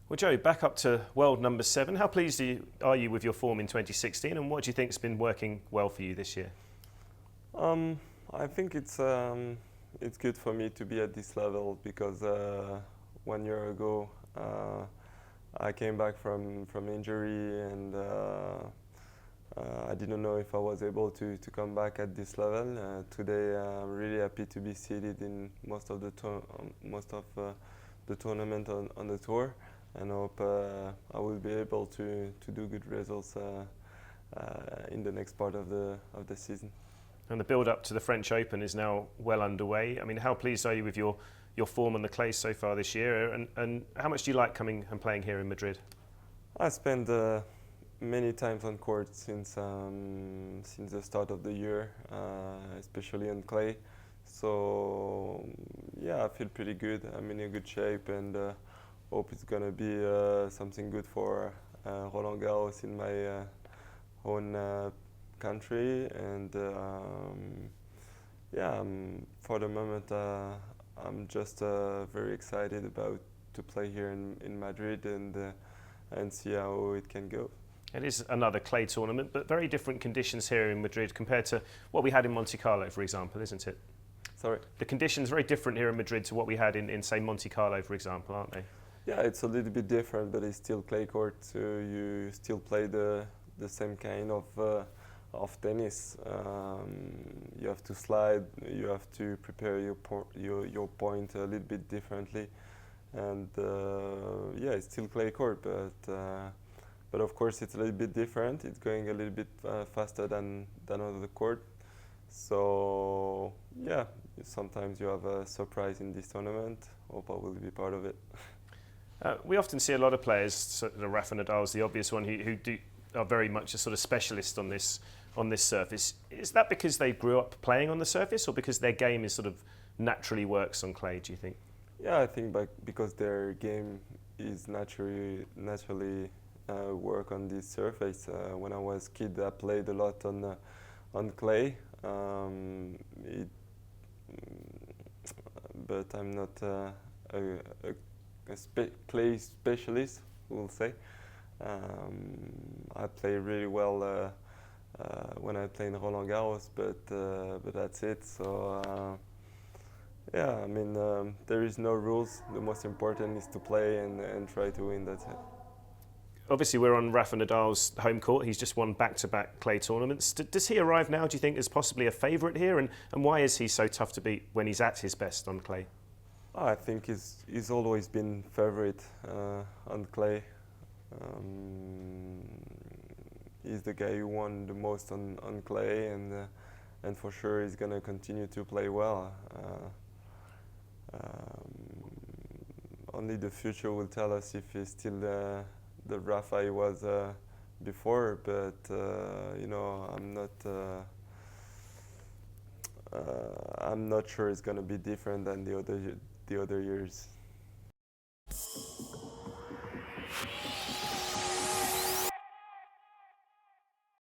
Well, Joe, back up to world number 7. How pleased are you with your form in 2016, and what do you think's been working well for you this year? I think it's good for me to be at this level because 1 year ago I came back from injury and I didn't know if I was able to come back at this level. Today I'm really happy to be seated in most of the tournament on the tour, and hope I will be able to do good results in the next part of the season. And the build-up to the French Open is now well underway. I mean, how pleased are you with your form on the clay so far this year, and how much do you like coming and playing here in Madrid? I spent many times on court since the start of the year, especially on clay. So yeah, I feel pretty good. I'm in a good shape, and hope it's gonna be something good for Roland Garros in my own country. And yeah, for the moment I'm just very excited about to play here in Madrid and see how it can go. It is another clay tournament, but very different conditions here in Madrid compared to what we had in Monte Carlo, for example, isn't it? Sorry? The conditions are very different here in Madrid to what we had in say, Monte Carlo, for example, aren't they? Yeah, it's a little bit different, but it's still clay court, so you still play the same kind of tennis. You have to slide, you have to prepare your point a little bit differently, and yeah, it's still clay court, but of course it's a little bit different. It's going a little bit faster than on the court. So yeah, sometimes you have a surprise in this tournament. Hope I will be part of it. We often see a lot of players, sort of Rafa Nadal's the obvious one, who are very much a sort of specialist on this surface. Is that because they grew up playing on the surface, or because their game is sort of naturally works on clay, do you think? Yeah, I think because their game is naturally work on this surface. When I was a kid, I played a lot on clay, but I'm not a clay specialist, we'll say. I play really well when I play in Roland Garros, but that's it. So yeah, I mean, there is no rules. The most important is to play and try to win. That's it. Obviously, we're on Rafa Nadal's home court. He's just won back-to-back clay tournaments. Does he arrive now, do you think, as possibly a favourite here? And why is he so tough to beat when he's at his best on clay? I think he's always been favourite on clay. He's the guy who won the most on clay, and for sure he's gonna continue to play well. Only the future will tell us if he's still the Rafa he was before. But you know, I'm not sure it's gonna be different than the other years.